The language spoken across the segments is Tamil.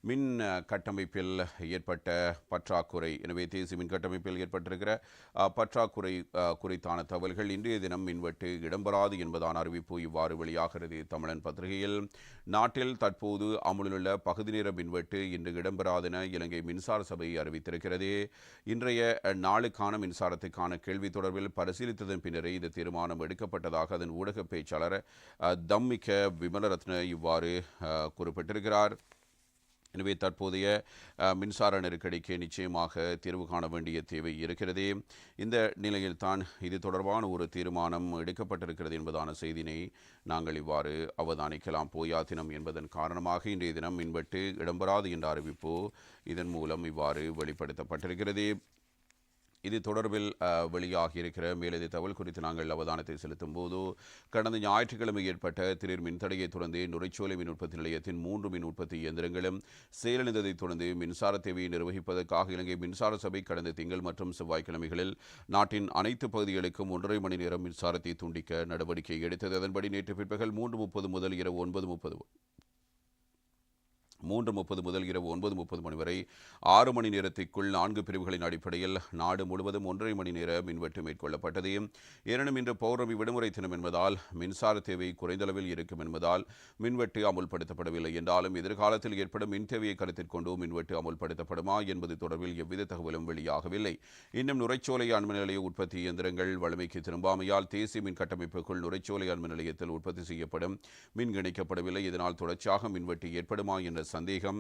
மின் கட்டமைப்பில் ஏற்பட்ட பற்றாக்குறை. எனவே தேசிய மின் கட்டமைப்பில் ஏற்பட்டிருக்கிற பற்றாக்குறை குறித்தான தகவல்கள். இன்றைய தினம் மின்வெட்டு இடம்பெறாது என்பதான அறிவிப்பு இவ்வாறு வெளியாகிறது. தமிழன் பத்திரிகையில் நாட்டில் தற்போது அமுலிலுள்ள பகுதி நேர மின்வெட்டு இன்று இடம்பெறாதென இலங்கை மின்சார சபை அறிவித்திருக்கிறது. இன்றைய நாளுக்கான மின்சாரத்துக்கான கேள்வி தொடர்பில் பரிசீலித்ததன் பின்னரே இந்த தீர்மானம் எடுக்கப்பட்டதாக அதன் ஊடக பேச்சாளர் தம்மிக்க விமலரத்ன இவ்வாறு குறிப்பிட்டிருக்கிறார். எனவே தற்போதைய மின்சார நெருக்கடிக்கு நிச்சயமாக தீர்வு காண வேண்டிய தேவை இருக்கிறது. இந்த நிலையில்தான் இது தொடர்பான ஒரு தீர்மானம் எடுக்கப்பட்டிருக்கிறது என்பதான செய்தினை நாங்கள் இவ்வாறு அவதானிக்கலாம். போயா தினம் என்பதன் காரணமாக இன்றைய தினம் மின்வெட்டு இடம்பெறாது என்ற அறிவிப்பு இதன் மூலம் இவ்வாறு வெளிப்படுத்தப்பட்டிருக்கிறது. இது தொடர்பில் வெளியாகியிருக்கிற மேலதிக தகவல் குறித்து நாங்கள் அவதானத்தை செலுத்தும் போது கடந்த ஞாயிற்றுக்கிழமை ஏற்பட்ட திடீர் மின்தடையை தொடர்ந்து நுரைச்சோலை மின் உற்பத்தி நிலையத்தின் 3 மின் உற்பத்தி இயந்திரங்களும் செயலிழந்ததைத் தொடர்ந்து மின்சார தேவையை நிர்வகிப்பதற்காக இலங்கை மின்சார சபை கடந்த திங்கள் மற்றும் செவ்வாய்க்கிழமைகளில் நாட்டின் அனைத்து பகுதிகளுக்கும் 1.5 மணி நேரம் மின்சாரத்தை துண்டிக்க நடவடிக்கை எடுத்தது. அதன்படி நேற்று பிற்பகல் 3:30 முதல் இரவு 9:30 3:30 முதல் இரவு 9:30 மணி வரை 6 மணி நேரத்திற்குள் 4 பிரிவுகளின் அடிப்படையில் நாடு முழுவதும் 1.5 மணி நேர மின்வெட்டு மேற்கொள்ளப்பட்டது. எனினும் இன்று பௌர்ணமி விடுமுறை தினம் என்பதால் மின்சார தேவை குறைந்தளவில் இருக்கும் என்பதால் மின்வெட்டு அமுல்படுத்தப்படவில்லை என்றாலும் எதிர்காலத்தில் ஏற்படும் மின் தேவையை கருத்தில் கொண்டு மின்வெட்டு அமுல்படுத்தப்படுமா என்பது தொடர்பில் எவ்வித தகவலும் வெளியாகவில்லை. இன்னும் நுரைச்சோலை அண்மின் நிலைய உற்பத்தி இயந்திரங்கள் வலிமைக்கு திரும்பாமையால் தேசிய மின் கட்டமைப்புக்குள் நுரைச்சோலை அண்மின் நிலையத்தில் உற்பத்தி செய்யப்படும் மின் இணைக்கப்படவில்லை. இதனால் தொடர்ச்சியாக மின்வெட்டு ஏற்படுமா என்ற சந்தேகம்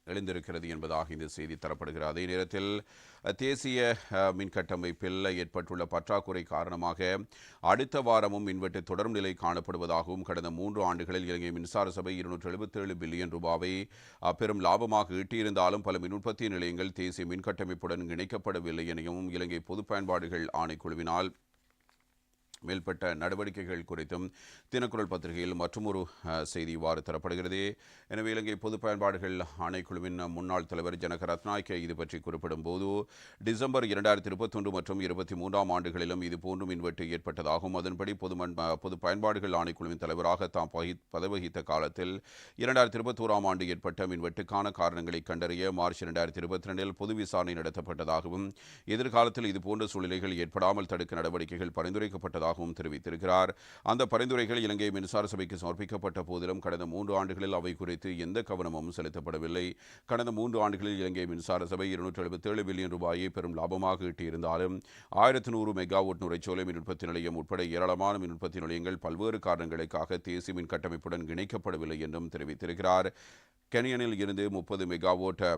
எழுந்திருக்கிறது என்பதாக இந்த செய்தி தரப்படுகிறது. அதே நேரத்தில் தேசிய மின் கட்டமைப்பில் ஏற்பட்டுள்ள பற்றாக்குறை காரணமாக அடுத்த வாரமும் மின்வெட்டு தொடரும் நிலை காணப்படுவதாகவும் கடந்த 3 ஆண்டுகளில் இலங்கை மின்சார சபை 277 பில்லியன் ரூபாவை பெரும் லாபமாக ஈட்டியிருந்தாலும் பல மின் உற்பத்தி நிலையங்கள் தேசிய மின் கட்டமைப்புடன் இணைக்கப்படவில்லை எனவும் இலங்கை பொது பயன்பாடுகள் ஆணைக்குழுவினால் மேல்பட்ட நடவடிக்கைகள் குறித்தும் தினக்குரல் பத்திரிகையில் மற்றொரு செய்தி இவ்வாறு தரப்படுகிறது. எனவே இலங்கை பொது பயன்பாடுகள் ஆணைக்குழுவின் முன்னாள் தலைவர் ஜனக ரத்நாயக்க இது பற்றி குறிப்பிடும் போது டிசம்பர் 2021 மற்றும் 23ஆம் ஆண்டுகளிலும் இதுபோன்று மின்வெட்டு ஏற்பட்டதாகவும் அதன்படி பொது பயன்பாடுகள் ஆணைக்குழுவின் தலைவராக தாம் பதவி வகித்த காலத்தில் 2021ஆம் ஆண்டு ஏற்பட்ட மின்வெட்டுக்கான காரணங்களை கண்டறிய மார்ச் 2022இல் பொது விசாரணை நடத்தப்பட்டதாகவும் எதிர்காலத்தில் இதுபோன்ற சூழ்நிலைகள் ஏற்படாமல் தடுக்க நடவடிக்கைகள் பரிந்துரைக்கப்பட்டதாக தெரிவித்திருக்கிறார். அந்த பரிந்துரைகள் இலங்கை மின்சார சபைக்கு சமர்ப்பிக்கப்பட்ட போதிலும் கடந்த 3 ஆண்டுகளில் அவை குறித்து எந்த கவனமும் செலுத்தப்படவில்லை. கடந்த 3 ஆண்டுகளில் இலங்கை மின்சார சபை 277 பில்லியன் ரூபாயை பெரும் லாபமாக ஈட்டியிருந்தாலும் 1100 மெகாவாட் நுரைச்சோலை மின் உற்பத்தி நிலையம் உட்பட ஏராளமான மின் உற்பத்தி நிலையங்கள் பல்வேறு காரணங்களுக்காக தேசிய மின் கட்டமைப்புடன் இணைக்கப்படவில்லை என்றும் தெரிவித்திருக்கிறார். கெனியனில் இருந்து 30 மெகாவாட்,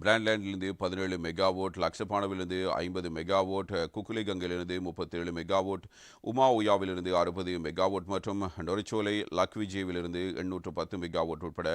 பிராண்ட்லேண்டிலிருந்து 17 மெகாவாட், லக்ஷபானவிலிருந்து 50 மெகாவாட், குக்குலிகங்கிலிருந்து 37 மெகாவாட், உமாவுயாவிலிருந்து 60 மெகாவாட் மற்றும் நொரிச்சோலை லக்விஜேவிலிருந்து 810 மெகாவாட் உட்பட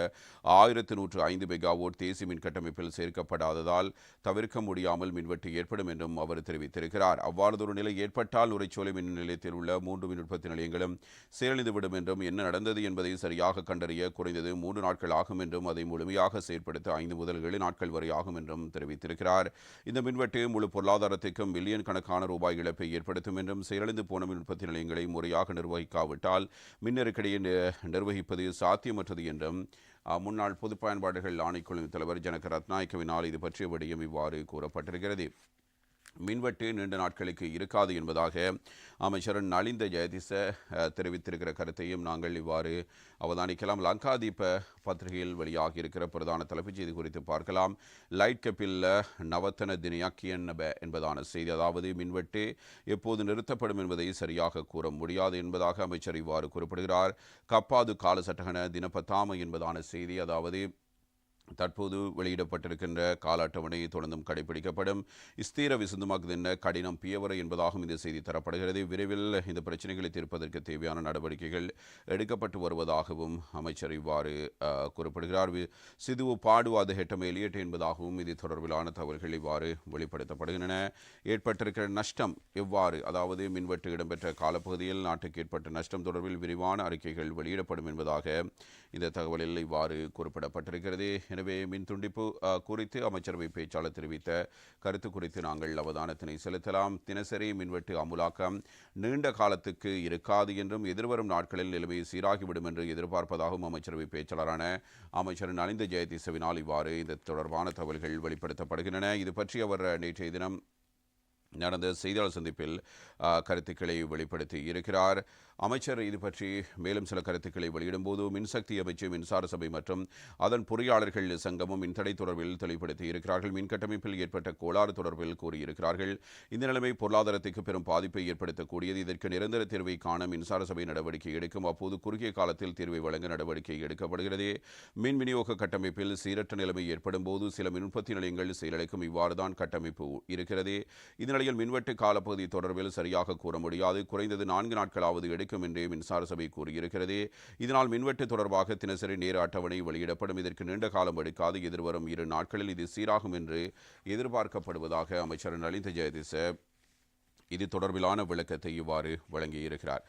1105 மெகாவாட் தேசிய மின் கட்டமைப்பில் சேர்க்கப்படாததால் தவிர்க்க முடியாமல் மின்வெட்டு ஏற்படும் என்றும் அவர் தெரிவித்திருக்கிறார். அவ்வாறதொரு நிலை ஏற்பட்டால் நுரைச்சோலை மின் நிலையத்தில் உள்ள 3 மின் உற்பத்தி நிலையங்களும் செயலிழந்துவிடும் என்றும் என்ன நடந்தது என்பதை சரியாக கண்டறிய குறைந்தது 3 நாட்கள் ஆகும் என்றும் அதை முழுமையாக செயற்படுத்த 5 முதல் 7 நாட்கள் வரை ஆகும் என்றும் தெரிவித்திருக்கிறார். இந்த மின்வெட்டு முழு பொருளாதாரத்திற்கும் மில்லியன் கணக்கான ரூபாய் இழப்பை ஏற்படுத்தும் என்றும் செயலிழந்து போன மின் உற்பத்தி நிலையங்களை முறையாக நிர்வகிக்காவிட்டால் மின் நெருக்கடியை நிர்வகிப்பது சாத்தியமற்றது என்றும் முன்னாள் பொது பயன்பாடுகள் ஆணைக்குழு தலைவர் ஜனக ரத்நாயக்கவினால் இது பற்றிய விடயம் இவ்வாறு கூறப்பட்டிருக்கிறது. மின்வெட்டு நீண்ட நாட்களுக்கு இருக்காது என்பதாக அமைச்சர் நலிந்த ஜெயதிச தெரிவித்திருக்கிற கருத்தையும் நாங்கள் இவ்வாறு அவதானிக்கலாம். லங்காதீப பத்திரிகையில் வெளியாகி இருக்கிற பிரதான தலைப்புச் செய்தி குறித்து பார்க்கலாம். லைட் கப்பில் நவத்தன தினயாக்கியன் என்பதான செய்தி, அதாவது மின்வெட்டு எப்போது நிறுத்தப்படும் என்பதை சரியாக கூற முடியாது என்பதாக அமைச்சர் இவ்வாறு குறிப்பிடுகிறார். கப்பாது கால சட்டகன தினப்பத்தாம என்பதான செய்தி, அதாவது தற்போது வெளியிடப்பட்டிருக்கின்ற கால அட்டவணை தொடர்ந்தும் கடைபிடிக்கப்படும். ஸ்தீர விசுந்தமாக்குதின் கடினம் பியவரை என்பதாகவும் இந்த செய்தி தரப்படுகிறது. விரைவில் இந்த பிரச்சனைகளை தீர்ப்பதற்கு தேவையான நடவடிக்கைகள் எடுக்கப்பட்டு வருவதாகவும் அமைச்சர் இவ்வாறு குறிப்பிடுகிறார். சிதுவு பாடுவாத ஹெட்டம் எலியட் என்பதாகவும் இது தொடர்பிலான தகவல்கள் இவ்வாறு வெளிப்படுத்தப்படுகின்றன. ஏற்பட்டிருக்கிற நஷ்டம் எவ்வாறு, அதாவது மின்வெட்டு இடம்பெற்ற காலப்பகுதியில் நாட்டுக்கு ஏற்பட்ட நஷ்டம் தொடர்பில் விரிவான அறிக்கைகள் வெளியிடப்படும் என்பதாக இந்த தகவலில் இவ்வாறு குறிப்பிடப்பட்டிருக்கிறது. எனவே மின் துண்டிப்பு குறித்து அமைச்சரவை பேச்சாளர் தெரிவித்த கருத்து குறித்து நாங்கள் அவதானத்தினை செலுத்தலாம். தினசரி மின்வெட்டு அமுலாக்கம் நீண்ட காலத்துக்கு இருக்காது என்றும் எதிர்வரும் நாட்களில் நிலைமை சீராகிவிடும் என்று எதிர்பார்ப்பதாகவும் அமைச்சரவை பேச்சாளரான அமைச்சர் நலிந்த ஜெயதிசவினால் இவ்வாறு இந்த தொடர்பான தகவல்கள் வெளிப்படுத்தப்படுகின்றன. இது பற்றி அவர் நேற்றைய தினம் நடந்த செய்தியாளர் சந்திப்பில் கருத்துக்களை வெளிப்படுத்தி இருக்கிறார். அமைச்சர் இது பற்றி மேலும் சில கருத்துக்களை வெளியிடும்போது மின்சக்தி அமைச்சு, மின்சார சபை மற்றும் அதன் பொறியாளர்கள் சங்கமும் மின்தடை தொடர்பில் தெளிவுபடுத்தி இருக்கிறார்கள். மின் கட்டமைப்பில் ஏற்பட்ட கோளாறு தொடர்பில் கூறியிருக்கிறார்கள். இந்த நிலைமை பொருளாதாரத்துக்கு பெரும் பாதிப்பை ஏற்படுத்தக்கூடியது. இதற்கு நிரந்தர தீர்வை காண மின்சார சபை நடவடிக்கை எடுக்கும். அப்போது குறுகிய காலத்தில் தீர்வை வழங்க நடவடிக்கை எடுக்கப்படுகிறது. மின் விநியோக கட்டமைப்பில் சீரற்ற நிலைமை ஏற்படும் போது சில மின் உற்பத்தி நிலையங்கள் செயலிழக்கும். இவ்வாறுதான் கட்டமைப்பு இருக்கிறது. இதனால் மின்வெட்டு காலப்பகுதி தொடர்பில் சரியாக கூற முடியாது. குறைந்தது 4 நாட்களாவது எடுக்கும் என்றே மின்சார சபை கூறியிருக்கிறது. இதனால் மின்வெட்டு தொடர்பாக தினசரி நேர அட்டவணை வெளியிடப்படும். இதற்கு நீண்ட காலம் எடுக்காது. எதிர்வரும் 2 நாட்களில் இது சீராகும் என்று எதிர்பார்க்கப்படுவதாக அமைச்சர் நலிந்த ஜெயதிச இது தொடர்பிலான விளக்கத்தை இவ்வாறு வழங்கியிருக்கிறார்.